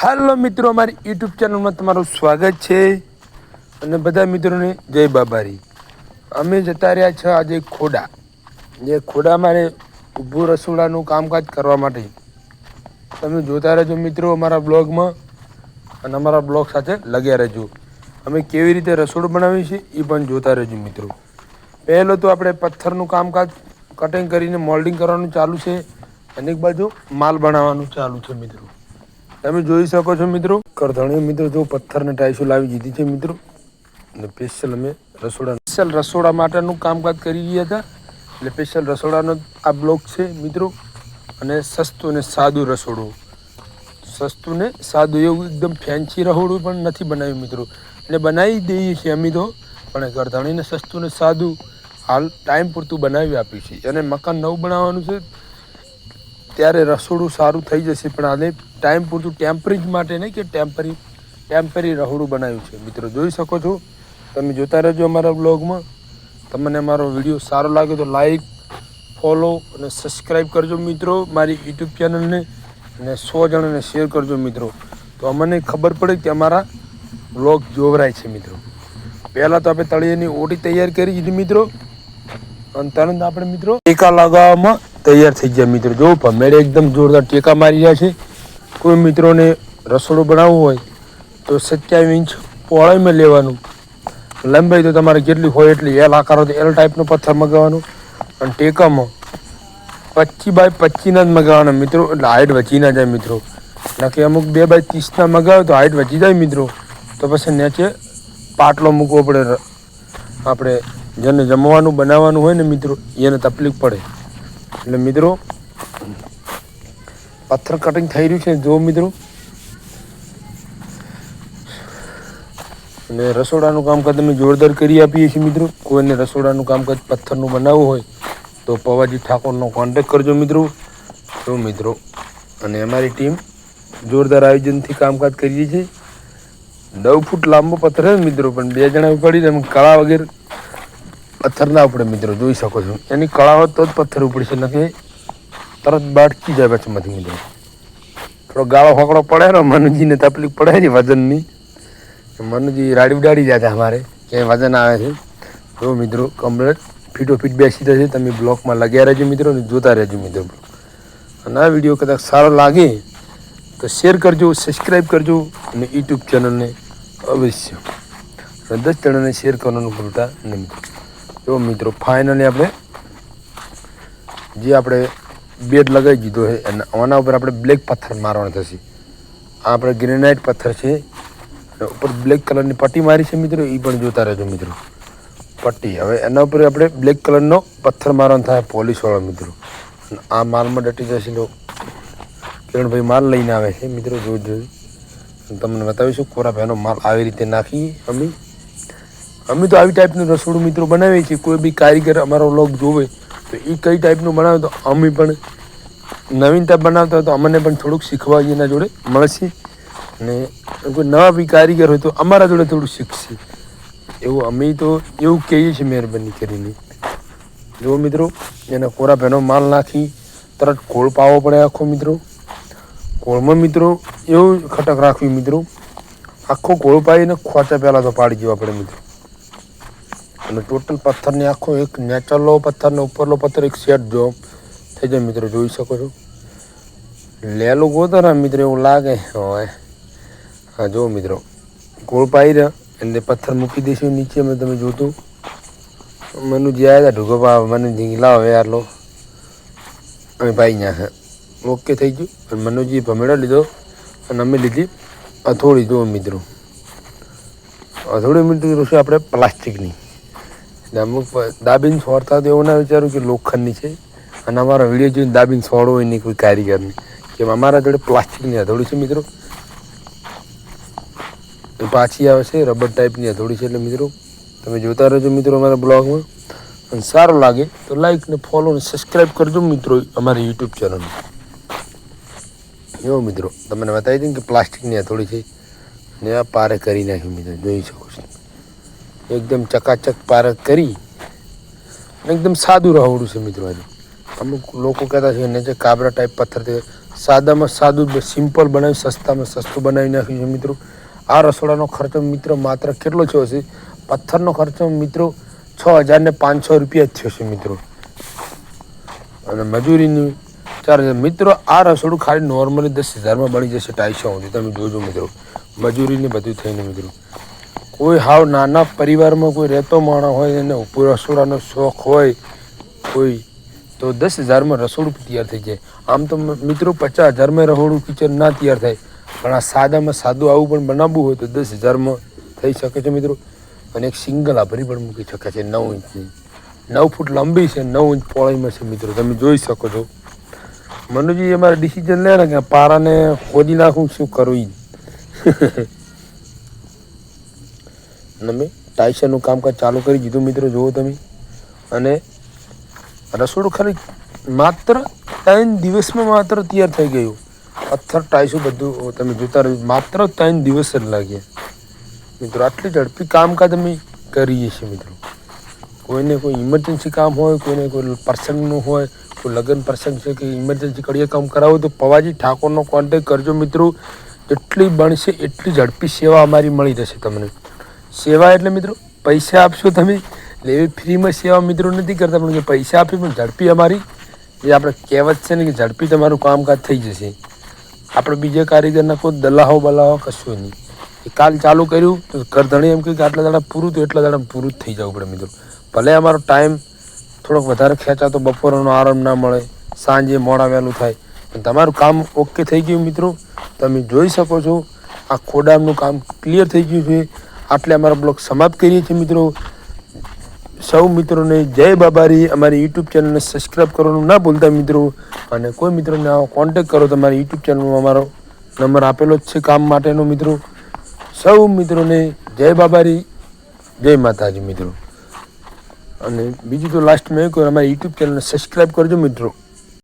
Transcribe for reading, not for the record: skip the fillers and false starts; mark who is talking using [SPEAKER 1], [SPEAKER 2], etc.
[SPEAKER 1] Hello મિત્રો, અમારી YouTube ચેનલમાં તમારું સ્વાગત છે અને બધા મિત્રોને જય બાબારી. અમે જતા રહ્યા છે આજે ખોડા. જે ખોડા મારે ઊભું રસોડાનું કામકાજ કરવા માટે. તમે જોતા રહેજો મિત્રો અમારા બ્લોગમાં અને અમારા બ્લોગ સાથે લગ્યા રહેજો. અમે કેવી રીતે રસોડું બનાવીએ છીએ એ પણ જોતા રહેજો મિત્રો. પહેલો તો આપણે પથ્થરનું કામકાજ કટિંગ કરીને મોલ્ડિંગ કરવાનું ચાલુ છે અને એક બાજુ માલ બનાવવાનું ચાલુ છે મિત્રો. તમે જોઈ શકો છો મિત્રો, કરધણીઓ મિત્રો જો પથ્થરને ટાઈસો લાવી દીધી છે મિત્રો. અને સ્પેશિયલ અમે રસોડા માટેનું કામકાજ કરી રહ્યા હતા. એટલે સ્પેશિયલ રસોડાનો આ બ્લોક છે મિત્રો. અને સસ્તું અને સાદું રસોડું, સસ્તું ને સાદું એવું એકદમ ફેન્સી રસોડું પણ નથી બનાવ્યું મિત્રો. એટલે બનાવી દઈએ છીએ અમે તો, પણ કરધણીને સસ્તું ને સાદું હાલ ટાઈમ પૂરતું બનાવી આપ્યું છે. અને મકાન નવું બનાવવાનું છે ત્યારે રસોડું સારું થઈ જશે, પણ આને ટાઈમ પૂરતું ટેમ્પરેરી માટે નહીં કે ટેમ્પરરી રસોડું બનાવ્યું છે મિત્રો. જોઈ શકો છો, તમે જોતા રહેજો અમારા બ્લોગમાં. તમને અમારો વિડીયો સારો લાગે તો લાઈક, ફોલો અને સબસ્ક્રાઈબ કરજો મિત્રો મારી યુટ્યુબ ચેનલને. અને 100 જણાને શેર કરજો મિત્રો, તો અમને ખબર પડે કે અમારા બ્લોગ જોવરાય છે મિત્રો. પહેલાં તો આપણે તળિયાની ઓટી તૈયાર કરી દીધી મિત્રો, અને તરત આપણે મિત્રો ટેકા લગાવવામાં તૈયાર થઈ ગયા મિત્રો. જો ભમેડે એકદમ જોરદાર ટેકા મારી રહ્યા છે. કોઈ મિત્રોને રસોડું બનાવવું હોય તો 27 ઇંચ પહોળાઈમાં લેવાનું, લંબાઈ તો તમારે જેટલી હોય એટલી એલ આકાર હોય તો એલ ટાઈપનો પથ્થર મગાવવાનો. અને ટેકામાં 25 બાય 25ના જ મગાવવાના મિત્રો, એટલે હાઈટ વધી ના જાય મિત્રો. નાખી અમુક 2 બાય 30ના મગાવે તો હાઈટ વધી જાય મિત્રો, તો પછી નીચે પાટલો મૂકવો પડે. આપણે જેને જમવાનું બનાવવાનું હોય ને મિત્રો એને તકલીફ પડે. એટલે મિત્રો પથ્થર કટિંગ થઈ રહ્યું છે જો મિત્રો. અને રસોડાનું કામકાજ અમે જોરદાર કરી આપીએ છીએ મિત્રો. કોઈને રસોડાનું કામકાજ પથ્થરનું બનાવવું હોય તો પવાજી ઠાકોરનો કોન્ટેક કરજો મિત્રો. જો મિત્રો, અને અમારી ટીમ જોરદાર આયોજનથી કામકાજ કરીએ છીએ. 9 ફૂટ લાંબો પથ્થર છે મિત્રો, પણ 2 જણા ઉપાડી એમ કળા વગેરે પથ્થર ના ઉપડે મિત્રો. જોઈ શકો છો, એની કળા હોત તો જ પથ્થર ઉપડશે, નથી તરત બાટકી જાય પછીમાંથી મિત્રો. થોડો ગાળો ફોકડો પડે ને મનુજીને તકલીફ પડે છે વજનની. મનુજી રાડી ઉડાડી જાય છે અમારે કે વજન આવે છે. જો મિત્રો કમ્પ્લેટ ફીટો ફીટ બેસી જશે. તમે બ્લોકમાં લગ્યા રહેજો મિત્રો અને જોતા રહેજો મિત્રો. અને આ વિડીયો કદાચ સારો લાગે તો શેર કરજો, સબસ્ક્રાઈબ કરજો અને યુટ્યુબ ચેનલને અવશ્ય 10 જણાને શેર કરવાનું ભૂલતા નહીં મિત્રો. જો મિત્રો ફાઇનલી આપણે બેડ લગાવી દીધો છે અને આના ઉપર આપણે બ્લેક પથ્થર મારવાનો થશે. આ આપણે ગ્રેનાઇટ પથ્થર છે, ઉપર બ્લેક કલરની પટ્ટી મારી છે મિત્રો, એ પણ જોતા રહેજો મિત્રો. પટ્ટી હવે એના ઉપર આપણે બ્લેક કલરનો પથ્થર મારવાનો થાય પોલીસવાળો મિત્રો. આ માલમાં ડટી જશે. લો કિરણભાઈ માલ લઈને આવે છે મિત્રો. જોઈ તમને બતાવીશું કોરા ભાઈનો માલ આવી રીતે નાખી. અમે તો આવી ટાઈપનું રસોડું મિત્રો બનાવીએ છીએ. કોઈ બી કારીગર અમારો વ્લોગ જોવે તો એ કઈ ટાઈપનું બનાવે તો અમે પણ નવીનતા બનાવતા હોય તો અમને પણ થોડુંક શીખવા એના જોડે મળશે. અને કોઈ નવા બી કારીગર હોય તો અમારા જોડે થોડું શીખશે. એવું અમે તો એવું કહીએ છીએ મહેરબાની કરીને. જો મિત્રો, એના કોરા ભાઈનો માલ નાખી તરત કોળ પાવો પડે આખો મિત્રો. કોળમાં મિત્રો એવું ખટક રાખવી મિત્રો, આખો કોળ પાડીને ખોચા પહેલાં તો પાડી દેવા પડે મિત્રો. અને ટોટલ પથ્થરની આખો એક નેચરલો પથ્થરનો ઉપરલો પથ્થર એક સેટ જો થઈ જાય મિત્રો. જોઈ શકો છો, લેલું ગોતો ને મિત્રો એવું લાગે. હવે હા જો મિત્રો, ગોળ પાઈ રહ્યા એટલે પથ્થર મૂકી દઈશું નીચે. મેં તમે જોતું મનુજી આવ્યા હતા ઢુકો પા મનુજી લાવો યાર લો અમે પાઈ નાખે. ઓકે થઈ ગયું. અને મનુજી ભમેડો લીધો અને અમે લીધી અથોડી. જો મિત્રો અથોડી મિત્રો છે આપણે પ્લાસ્ટિકની. એટલે અમુક દાબીને છોડતા તો એવું ના વિચારું કે લોખંડની છે. અને અમારા વિડીયો જોઈને દાબીને છોડવો હોય નહીં કોઈ કારીગરની, કે અમારા જોડે પ્લાસ્ટિકની હથોડી છે મિત્રો. પાછી આવે છે રબર ટાઈપની હથોડી છે. એટલે મિત્રો તમે જોતા રહેજો મિત્રો અમારા બ્લોગમાં. અને સારું લાગે તો લાઈક ને ફોલો ને સબસ્ક્રાઈબ કરજો મિત્રો અમારી યુટ્યુબ ચેનલ. એવો મિત્રો તમને બતાવી દઉં કે પ્લાસ્ટિકની હથોડી છે ને આ પારે કરી નાખ્યું મિત્રો. જોઈ શકો છો, એકદમ ચકાચક પારક કરી એકદમ સાદું રહોડું છે મિત્રો. આજે અમુક લોકો કહેતા છે નીચે કાબરા ટાઈપ પથ્થરથી સાદામાં સાદું સિમ્પલ બનાવી સસ્તામાં સસ્તું બનાવી નાખ્યું છે મિત્રો. આ રસોડાનો ખર્ચો મિત્રો માત્ર કેટલો થયો હશે? પથ્થરનો ખર્ચો મિત્રો 6,500 રૂપિયા થયો છે મિત્રો. અને મજૂરીની 4,000 મિત્રો. આ રસોડું ખાલી નોર્મલી 10,000માં બની જશે ટાઈસો સુધી. તમે જોજો મિત્રો, મજૂરીને બધું થઈને મિત્રો. કોઈ હાવ નાના પરિવારમાં કોઈ રહેતો માણસ હોય એને રસોડાનો શોખ હોય કોઈ, તો 10,000માં રસોડું તૈયાર થઈ જાય. આમ તો મિત્રો 50,000માં રસોડું કિચન ના તૈયાર થાય, પણ આ સાદામાં સાદું આવું પણ બનાવવું હોય તો 10,000માં થઈ શકે છે મિત્રો. અને એક સિંગલ આભરી પણ મૂકી શકે છે 9 ઇંચની. 9 ફૂટ લંબી છે, 9 ઇંચ પહોળાઈમાં છે મિત્રો. તમે જોઈ શકો છો. મનુજી અમારે ડિસિઝન લે ને કે પારાને ખોદી નાખું, શું કરું એ. અમે ટાઈસરનું કામકાજ ચાલુ કરી દીધું મિત્રો, જુઓ તમે. અને રસોડું ખાલી માત્ર 3 દિવસમાં માત્ર તૈયાર થઈ ગયું. પથ્થર ટાઈસું બધું તમે જોતા રહ્યું, માત્ર 3 દિવસ જ લાગ્યા મિત્રો. આટલી ઝડપી કામકાજ અમે કરીએ છીએ મિત્રો. કોઈને કોઈ ઇમરજન્સી કામ હોય, કોઈને કોઈ પ્રસંગનું હોય, કોઈ લગ્ન પ્રસંગ છે કે ઇમરજન્સી કડીએ કામ કરાવો તો પવાજી ઠાકોરનો કોન્ટેક કરજો મિત્રો. જેટલી બનશે એટલી ઝડપી સેવા અમારી મળી રહેશે તમને. સેવા એટલે મિત્રો પૈસા આપશો તમે, એટલે એવી ફ્રીમાં સેવા મિત્રો નથી કરતા, પણ કે પૈસા આપી પણ ઝડપી અમારી જે આપણે કહેવત છે ને કે ઝડપી તમારું કામકાજ થઈ જશે. આપણે બીજા કારીગરના કોઈ દલાહો બલાહો કશું નહીં. એ કાલ ચાલુ કર્યું તો કરધણી એમ કે આટલા દાડા પૂરું, તો એટલા દાડા પૂરું જ થઈ જવું પડે મિત્રો. ભલે અમારો ટાઈમ થોડોક વધારે ખેંચાતો, બપોરનો આરામ ના મળે, સાંજે મોડા વહેલું થાય, પણ તમારું કામ ઓકે થઈ ગયું મિત્રો. તમે જોઈ શકો છો આ ખોડામનું કામ ક્લિયર થઈ ગયું છે. આટલે અમારો બ્લોગ સમાપ્ત કરીએ છીએ મિત્રો. સૌ મિત્રોને જય બાબારી. અમારી યુટ્યુબ ચેનલને સબસ્ક્રાઈબ કરવાનું ના ભૂલતા મિત્રો. અને કોઈ મિત્રોને આવો કોન્ટેક કરો તો મારી યુટ્યુબ ચેનલમાં અમારો નંબર આપેલો જ છે કામ માટેનો મિત્રો. સૌ મિત્રોને જય બાબારી, જય માતાજી મિત્રો. અને બીજું તો લાસ્ટમાં એ કહું, અમારી યુટ્યુબ ચેનલને સબસ્ક્રાઈબ કરજો મિત્રો.